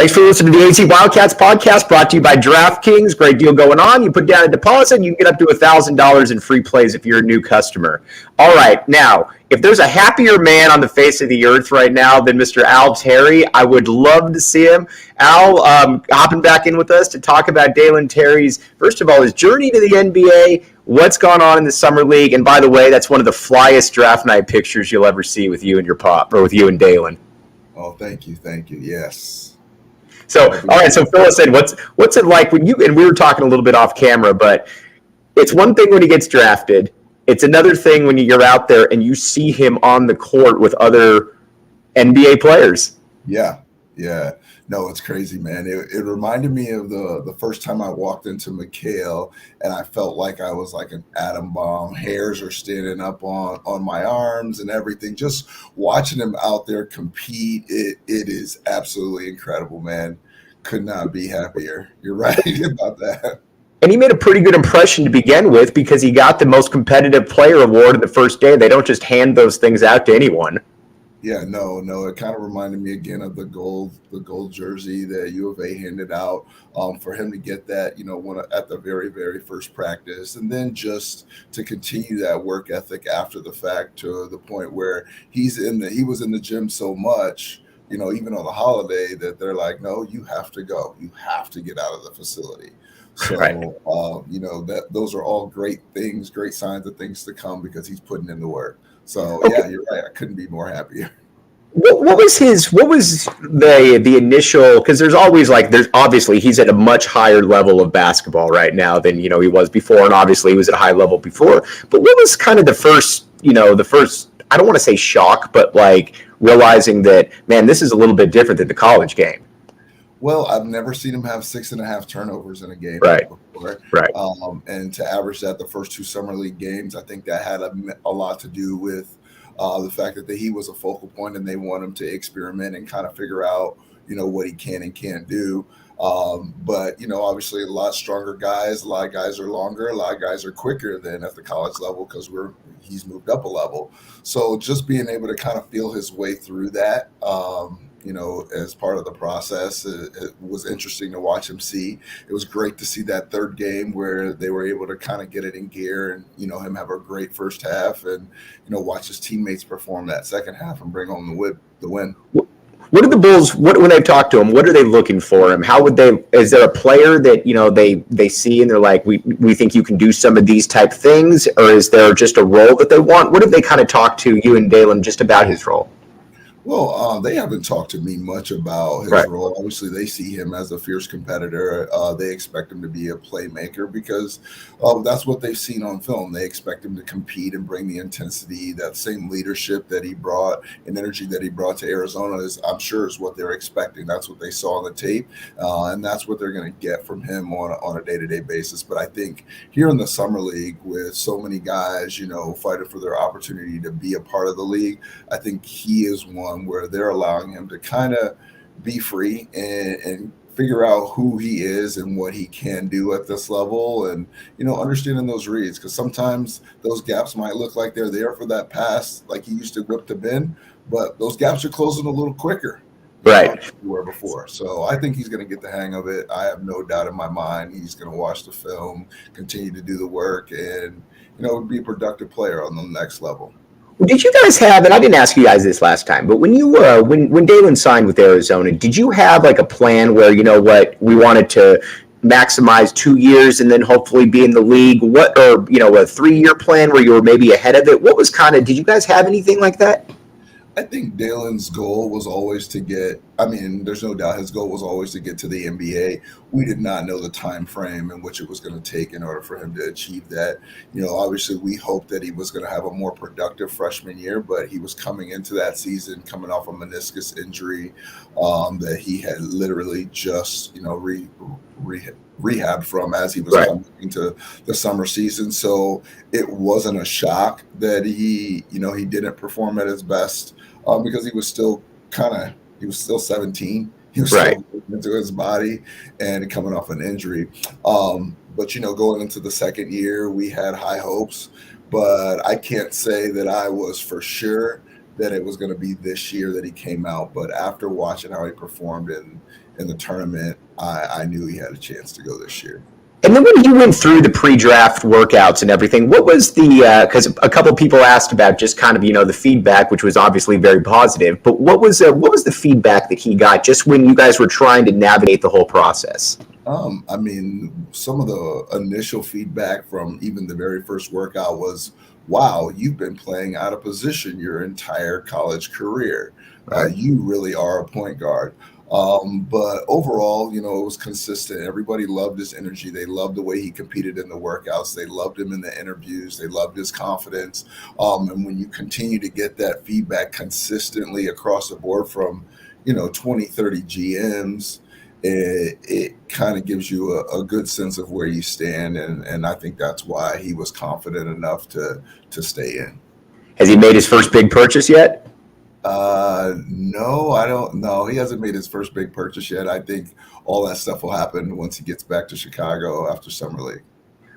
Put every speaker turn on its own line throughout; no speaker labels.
Thanks for listening to the AZ Wildcats podcast brought to you by DraftKings. Great deal going on. You put down a deposit and you can get up to $1,000 in free plays if you're a new customer. All right, now, if there's a happier man on the face of the earth right now than Mr. Dalen Terry, I would love to see him. Al, hopping back in with us to talk about Dalen Terry's, first of all, his journey to the NBA, what's gone on in the Summer League, and by the way, that's one of the flyest draft night pictures you'll ever see with you and your pop, or with you and Dalen.
Oh, thank you, yes.
So, all right, so Phil said, what's it like when you, and we were talking a little bit off camera, but it's one thing when he gets drafted. It's another thing when you're out there and you see him on the court with other NBA players.
Yeah. No, it's crazy, man. It reminded me of the first time I walked into McHale and I felt like I was like an atom bomb. Hairs are standing up on my arms and everything. Just watching him out there compete, it is absolutely incredible, man. Could not be happier. You're right about that.
And he made a pretty good impression to begin with because he got the most competitive player award the first day. They don't just hand those things out to anyone.
Yeah, no. It kind of reminded me again of the gold jersey that U of A handed out for him to get that, at the very, very first practice, and then just to continue that work ethic after the fact to the point where he was in the gym so much, even on the holiday, that they're like, no, you have to go, you have to get out of the facility. So,
right.
That those are all great things, great signs of things to come because he's putting in the work. So
okay.
Yeah, you're right. I couldn't be more happier.
What was the initial, because there's obviously he's at a much higher level of basketball right now than, he was before. And obviously he was at a high level before, but what was kind of the first, I don't want to say shock, but like realizing that, man, this is a little bit different than the college game.
Well, I've never seen him have 6.5 turnovers in a game before.
Right.
And to average that the first two Summer League games, I think that had a lot to do with the fact that he was a focal point and they want him to experiment and kind of figure out, what he can and can't do. But, obviously a lot stronger guys, a lot of guys are longer, a lot of guys are quicker than at the college level because he's moved up a level. So just being able to kind of feel his way through that, as part of the process, it was interesting to watch him see. It was great to see that third game where they were able to kind of get it in gear and, him have a great first half and, watch his teammates perform that second half and bring home the win.
What are the Bulls, when they've talked to him, what are they looking for him? Is there a player that, they see and they're like, we think you can do some of these type things, or is there just a role that they want? What have they kind of talked to you and Dalen just about his role?
Well, they haven't talked to me much about his role. Obviously, they see him as a fierce competitor. They expect him to be a playmaker because that's what they've seen on film. They expect him to compete and bring the intensity, that same leadership that he brought and energy that he brought to Arizona is what they're expecting. That's what they saw on the tape, and that's what they're going to get from him on a day-to-day basis. But I think here in the Summer League with so many guys, fighting for their opportunity to be a part of the league, I think he is one where they're allowing him to kind of be free and figure out who he is and what he can do at this level and, understanding those reads. Because sometimes those gaps might look like they're there for that pass, like he used to whip the bin, but those gaps are closing a little quicker.
Right.
Than they were before. So I think he's going to get the hang of it. I have no doubt in my mind he's going to watch the film, continue to do the work, and, be a productive player on the next level.
Did you guys have, and I didn't ask you guys this last time, but when you when Dalen signed with Arizona, did you have like a plan where, we wanted to maximize 2 years and then hopefully be in the league? A 3-year plan where you were maybe ahead of it? What was did you guys have anything like that?
I think Dalen's goal was always there's no doubt his goal was always to get to the NBA. We did not know the time frame in which it was going to take in order for him to achieve that. Obviously we hoped that he was going to have a more productive freshman year, but he was coming into that season coming off a meniscus injury that he had literally just, rehab from as he was coming into the summer season. So it wasn't a shock that he didn't perform at his best because he was still 17. He was still into his body and coming off an injury. But going into the second year, we had high hopes, but I can't say that I was for sure that it was going to be this year that he came out. But after watching how he performed in the tournament, I knew he had a chance to go this year.
And then when he went through the pre-draft workouts and everything, what was the? Because a couple people asked about just kind of the feedback, which was obviously very positive. But what was the feedback that he got just when you guys were trying to navigate the whole process?
I mean, some of the initial feedback from even the very first workout was, "Wow, you've been playing out of position your entire college career.
Right.
You really are a point guard." But overall, it was consistent. Everybody loved his energy. They loved the way he competed in the workouts. They loved him in the interviews. They loved his confidence. And when you continue to get that feedback consistently across the board from, 20, 30 GMs, it kind of gives you a good sense of where you stand. And I think that's why he was confident enough to stay in.
Has he made his first big purchase yet?
No, I don't know. He hasn't made his first big purchase yet. I think all that stuff will happen once he gets back to Chicago after Summer League.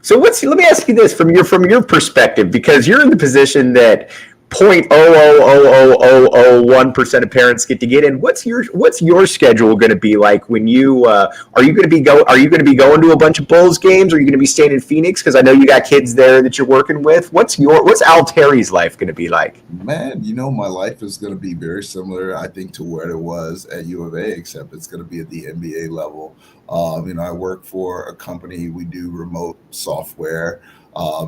So let me ask you this from your perspective, because you're in the position that 0.000001% of parents get to get in. What's your schedule going to be like when you are you going to be going to a bunch of Bulls games? Are you going to be staying in Phoenix? Because I know you got kids there that you're working with. What's Al Terry's life going to be like?
Man, my life is going to be very similar, I think, to where it was at U of A, except it's going to be at the NBA level. I work for a company. We do remote software.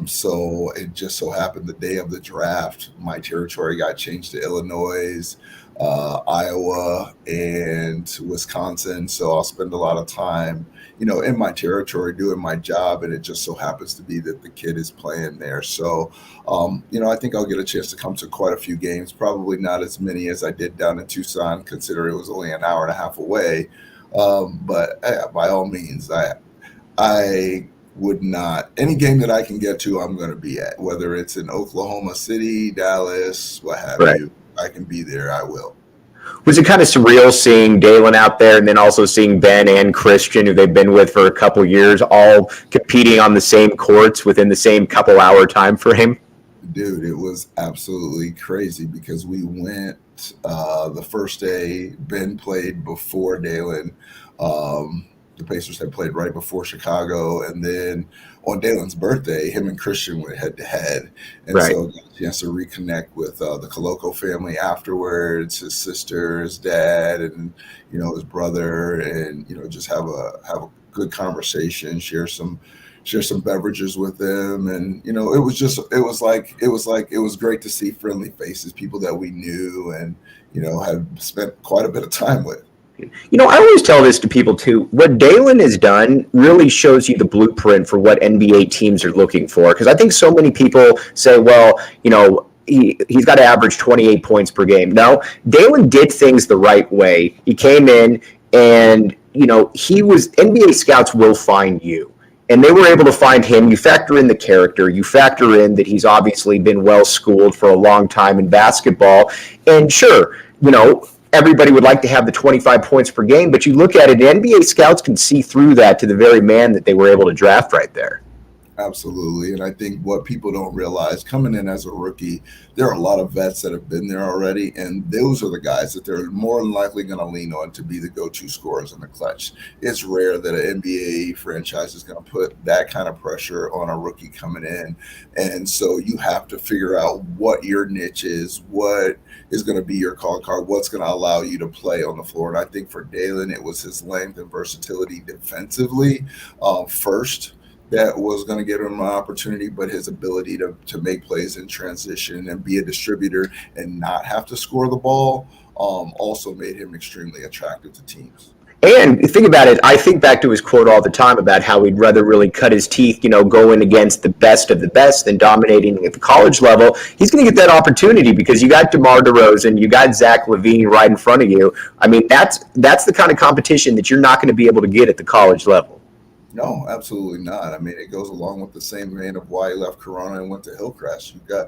So it just so happened the day of the draft, my territory got changed to Illinois, Iowa, and Wisconsin. So I'll spend a lot of time, in my territory doing my job. And it just so happens to be that the kid is playing there. So, I think I'll get a chance to come to quite a few games, probably not as many as I did down in Tucson, considering it was only an hour and a half away. But by all means, I would not, any game that I can get to, I'm going to be at, whether it's in Oklahoma City, Dallas, what have you. I can be there. I will.
Was it kind of surreal seeing Dalen out there and then also seeing Ben and Christian, who they've been with for a couple years, all competing on the same courts within the same couple-hour time frame?
Dude, it was absolutely crazy because we went the first day. Ben played before Dalen. The Pacers had played right before Chicago, and then on Dalen's birthday, him and Christian went head to head, and so got a chance to reconnect with the Coloco family afterwards. His sister, his dad, and his brother, and just have a good conversation, share some beverages with them, and it was great to see friendly faces, people that we knew and had spent quite a bit of time with.
I always tell this to people too. What Dalen has done really shows you the blueprint for what NBA teams are looking for. Because I think so many people say, well, he's got to average 28 points per game. No, Dalen did things the right way. He came in and, NBA scouts will find you. And they were able to find him. You factor in the character. You factor in that he's obviously been well-schooled for a long time in basketball. And sure, everybody would like to have the 25 points per game, but you look at it, NBA scouts can see through that to the very man that they were able to draft right there.
Absolutely. And I think what people don't realize, coming in as a rookie, there are a lot of vets that have been there already, and those are the guys that they're more than likely going to lean on to be the go-to scorers in the clutch. It's rare that an NBA franchise is going to put that kind of pressure on a rookie coming in. And so you have to figure out what your niche is, what is going to be your call card, what's going to allow you to play on the floor. And I think for Dalen, it was his length and versatility defensively first that was going to give him an opportunity, but his ability to make plays in transition and be a distributor and not have to score the ball also made him extremely attractive to teams.
And think about it, I think back to his quote all the time about how he'd rather really cut his teeth, going against the best of the best than dominating at the college level. He's going to get that opportunity because you got DeMar DeRozan, you got Zach LaVine right in front of you. I mean, that's the kind of competition that you're not going to be able to get at the college level.
No, absolutely not. I mean, it goes along with the same vein of why he left Corona and went to Hillcrest. You've got,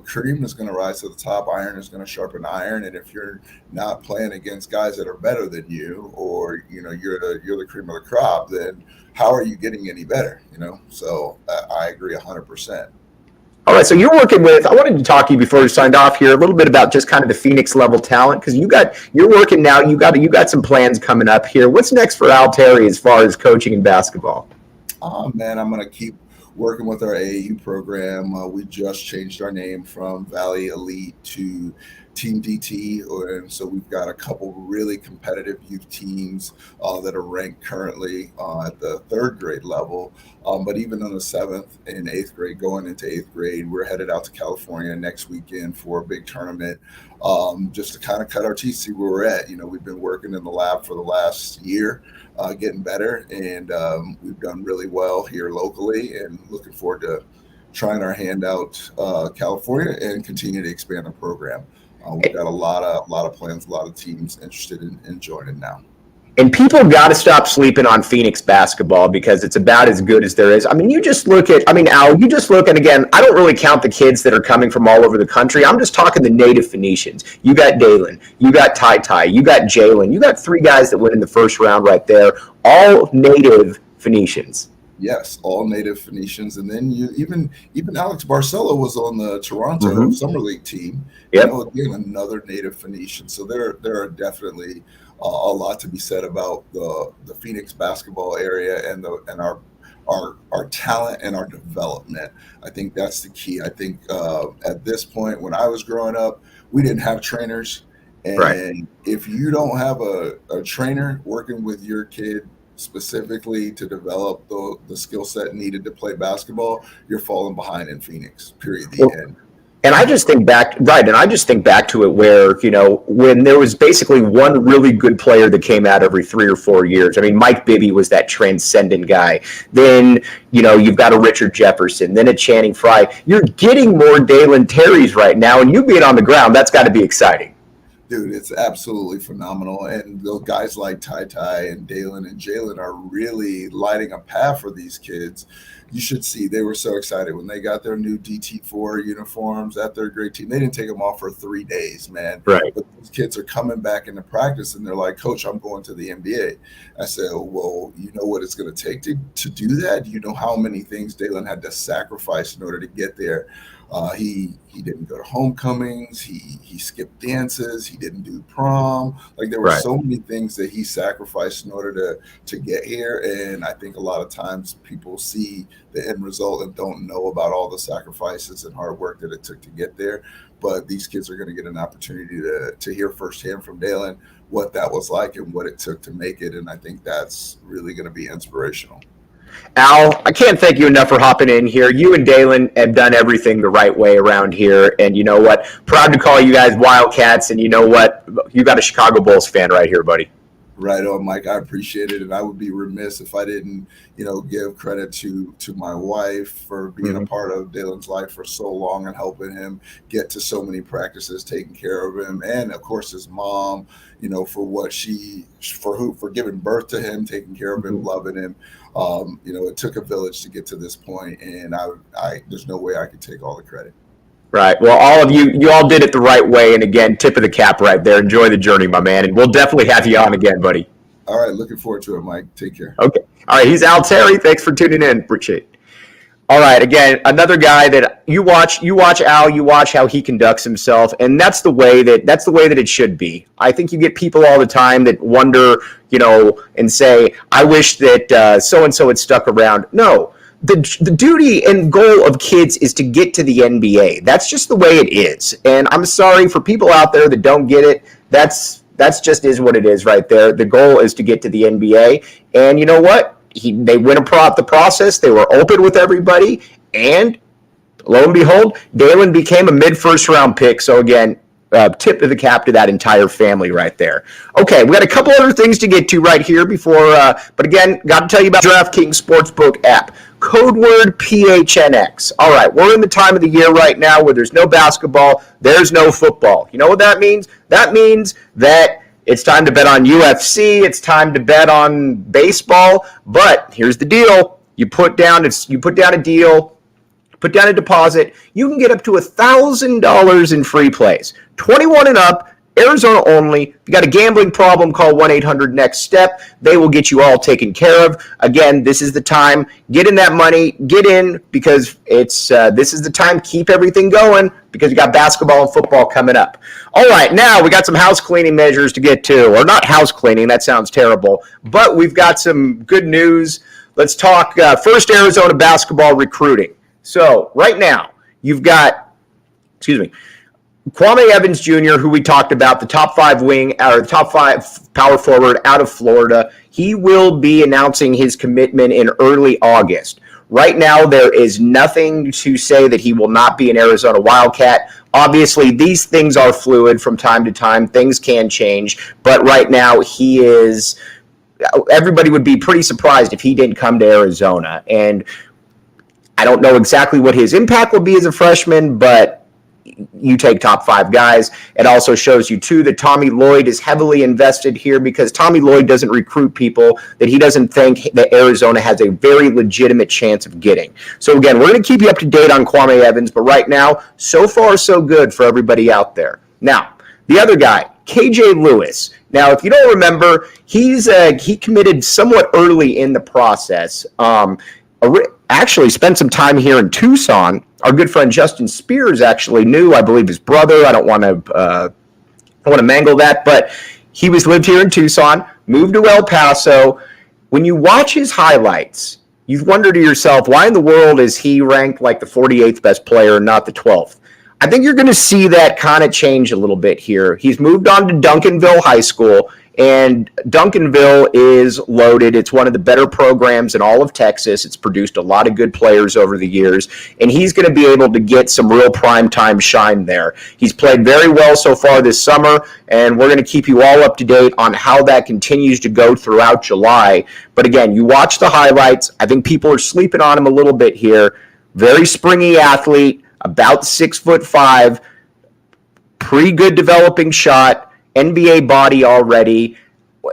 cream is going to rise to the top, iron is going to sharpen iron, and if you're not playing against guys that are better than you, or you're the cream of the crop, then how are you getting any better? So I agree 100%.
All right, so you're working with. I wanted to talk to you before we signed off here a little bit about just kind of the Phoenix level talent because you're working now. You got some plans coming up here. What's next for Al Terry as far as coaching in basketball?
Oh man, I'm gonna keep working with our AAU program. We just changed our name from Valley Elite to Team DT, and so we've got a couple really competitive youth teams that are ranked currently at the third grade level. But even on the seventh and eighth grade, going into eighth grade, we're headed out to California next weekend for a big tournament, just to kind of cut our teeth, see where we're at. We've been working in the lab for the last year, getting better, and we've done really well here locally, and looking forward to trying our hand out California and continue to expand the program. We've got a lot of plans, a lot of teams interested in joining now.
And people got to stop sleeping on Phoenix basketball because it's about as good as there is. I mean, Al, you just look, and again, I don't really count the kids that are coming from all over the country. I'm just talking the native Phoenicians. You got Dalen, you got Ty, you got Jalen, you got three guys that went in the first round right there, all native Phoenicians.
Yes, all native Phoenicians, and then even Alex Barcelo was on the Toronto Summer League team.
Yep.
Again, another native Phoenician. So there are definitely a lot to be said about the Phoenix basketball area and our talent and our development. I think that's the key. I think at this point, when I was growing up, we didn't have trainers, and if you don't have a trainer working with your kid specifically to develop the skill set needed to play basketball, you're falling behind in Phoenix, period, the end.
And I just think back to it where, when there was basically one really good player that came out every 3 or 4 years. I mean, Mike Bibby was that transcendent guy. Then, you've got a Richard Jefferson, then a Channing Frye. You're getting more Dalen Terrys right now, and you being on the ground, that's got to be exciting.
Dude, it's absolutely phenomenal. And those guys like Ty and Dalen and Jalen are really lighting a path for these kids. You should see, they were so excited when they got their new DT4 uniforms at their grade team. They didn't take them off for 3 days, man.
Right.
But these kids are coming back into practice, and they're like, Coach, I'm going to the NBA. I said, well, you know what it's going to take to do that? You know how many things Dalen had to sacrifice in order to get there? He didn't go to homecomings. He skipped dances. He didn't do prom. Like, there were so many things that he sacrificed in order to get here. And I think a lot of times people see the end result and don't know about all the sacrifices and hard work that it took to get there. But these kids are going to get an opportunity to hear firsthand from Dalen what that was like and what it took to make it. And I think that's really going to be inspirational.
Al, I can't thank you enough for hopping in here. You and Dalen have done everything the right way around here. And you know what? Proud to call you guys Wildcats. And you know what? You got a Chicago Bulls fan right here, buddy.
Right on, Mike. I appreciate it. And I would be remiss if I didn't, give credit to my wife for being a part of Dalen's life for so long and helping him get to so many practices, taking care of him. And of course, his mom, for giving birth to him, taking care of him, loving him. It took a village to get to this point, and I there's no way I could take all the credit.
Right. Well, all of you all did it the right way. And again, tip of the cap right there. Enjoy the journey, my man. And we'll definitely have you on again, buddy.
All right. Looking forward to it, Mike. Take care.
Okay. All right. He's Al Terry. Thanks for tuning in. Appreciate it. All right. Again, another guy that you watch Al, you watch how he conducts himself. And that's the way that it should be. I think you get people all the time that wonder, and say, I wish that so-and-so had stuck around. No. The duty and goal of kids is to get to the NBA. That's just the way it is. And I'm sorry for people out there that don't get it. That's just is what it is right there. The goal is to get to the NBA. And you know what? They went about the process. They were open with everybody. And lo and behold, Dalen became a mid-first round pick. So again, tip of the cap to that entire family right there. Okay, we got a couple other things to get to right here before, but again, got to tell you about DraftKings Sportsbook app. Code word PHNX. All right, we're in the time of the year right now where there's no basketball, there's no football. You know what that means? That means that it's time to bet on UFC, it's time to bet on baseball, but here's the deal. You put down a deal, put down a deposit, you can get up to $1,000 in free plays. 21 and up, Arizona only. If you got a gambling problem, call 1-800-NEXT-STEP. They will get you all taken care of. Again, this is the time. Get in that money. Get in because this is the time. Keep everything going because you got basketball and football coming up. All right, now we got some house cleaning measures to get to. Or not house cleaning. That sounds terrible. But we've got some good news. Let's talk first Arizona basketball recruiting. So right now, you've got, Kwame Evans Jr., who we talked about, the top 5 power forward out of Florida. He will be announcing his commitment in early August. Right now, there is nothing to say that he will not be an Arizona Wildcat. Obviously, these things are fluid from time to time. Things can change. But right now, he is... Everybody would be pretty surprised if he didn't come to Arizona. And I don't know exactly what his impact will be as a freshman, but you take top 5 guys. It also shows you, too, that Tommy Lloyd is heavily invested here because Tommy Lloyd doesn't recruit people that he doesn't think that Arizona has a very legitimate chance of getting. So, again, we're going to keep you up to date on Kwame Evans, but right now, so far, so good for everybody out there. Now, the other guy, KJ Lewis. Now, if you don't remember, he committed somewhat early in the process. Actually spent some time here in Tucson. Our good friend Justin Spears actually knew, I believe, his brother. I don't want to mangle that, but he lived here in Tucson, moved to El Paso. When you watch his highlights, you wonder to yourself, why in the world is he ranked like the 48th best player, not the 12th? I think you're going to see that kind of change a little bit here. He's moved on to Duncanville High School, and Duncanville is loaded. It's one of the better programs in all of Texas. It's produced a lot of good players over the years, and he's going to be able to get some real primetime shine there. He's played very well so far this summer, and we're going to keep you all up to date on how that continues to go throughout July. But again, you watch the highlights. I think people are sleeping on him a little bit here. Very springy athlete. About 6'5", pretty good developing shot, NBA body already.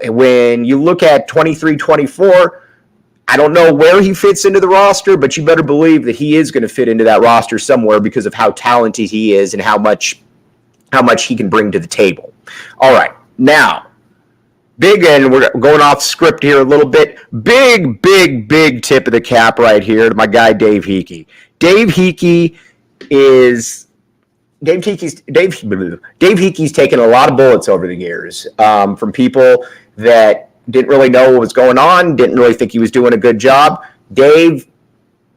When you look at 23-24, I don't know where he fits into the roster, but you better believe that he is going to fit into that roster somewhere because of how talented he is and how much he can bring to the table. All right, now, and we're going off script here a little bit. Big tip of the cap right here to my guy Dave Hickey. Dave Hickey's taken a lot of bullets over the years from people that didn't really know what was going on, didn't really think he was doing a good job. Dave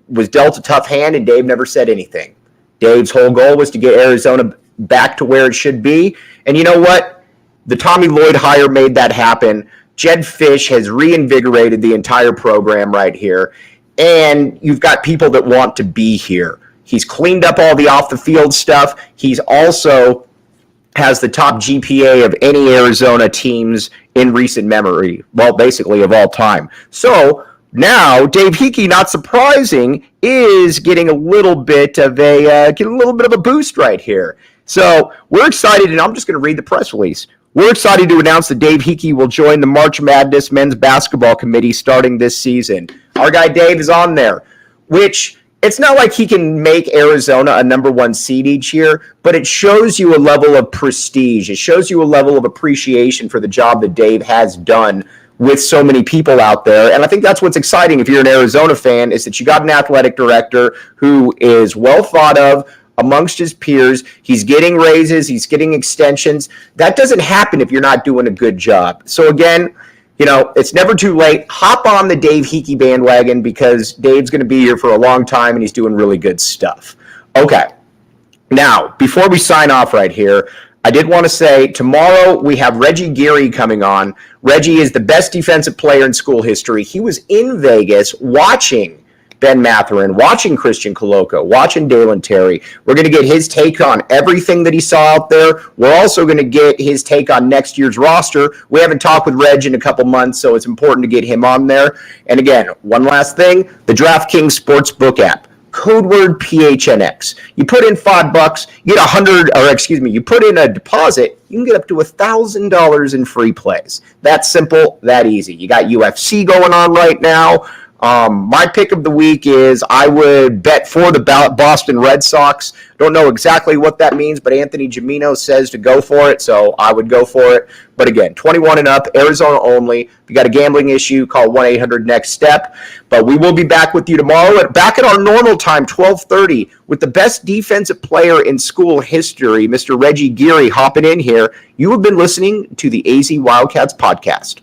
was dealt a tough hand, and Dave never said anything. Dave's whole goal was to get Arizona back to where it should be. And you know what? The Tommy Lloyd hire made that happen. Jed Fish has reinvigorated the entire program right here. And you've got people that want to be here. He's cleaned up all the off-the-field stuff. He's also has the top GPA of any Arizona teams in recent memory, well, basically of all time. So now Dave Hickey, not surprising, is getting a little bit of a boost right here. So we're excited, and I'm just going to read the press release. We're excited to announce that Dave Hickey will join the March Madness Men's Basketball Committee starting this season. Our guy Dave is on there, which it's not like he can make Arizona a number 1 seed each year, but it shows you a level of prestige. It shows you a level of appreciation for the job that Dave has done with so many people out there. And I think that's what's exciting if you're an Arizona fan, is that you got an athletic director who is well thought of amongst his peers. He's getting raises. He's getting extensions. That doesn't happen if you're not doing a good job. So again, it's never too late. Hop on the Dave Hickey bandwagon because Dave's going to be here for a long time and he's doing really good stuff. Okay. Now, before we sign off right here, I did want to say tomorrow we have Reggie Geary coming on. Reggie is the best defensive player in school history. He was in Vegas watching Ben Mathurin, watching Christian Coloco, watching Dalen Terry. We're going to get his take on everything that he saw out there. We're also going to get his take on next year's roster. We haven't talked with Reg in a couple months, so it's important to get him on there. And again, one last thing, the DraftKings Sportsbook app. Code word PHNX. You put in $5, you get you put in a deposit, you can get up to $1,000 in free plays. That's simple, that easy. You got UFC going on right now. My pick of the week is I would bet for the Boston Red Sox. Don't know exactly what that means, but Anthony Gimino says to go for it, so I would go for it. But again, 21 and up, Arizona only. If you got a gambling issue, call 1-800-NEXT-STEP. But we will be back with you tomorrow, back at our normal time, 12:30, with the best defensive player in school history, Mr. Reggie Geary, hopping in here. You have been listening to the AZ Wildcats podcast.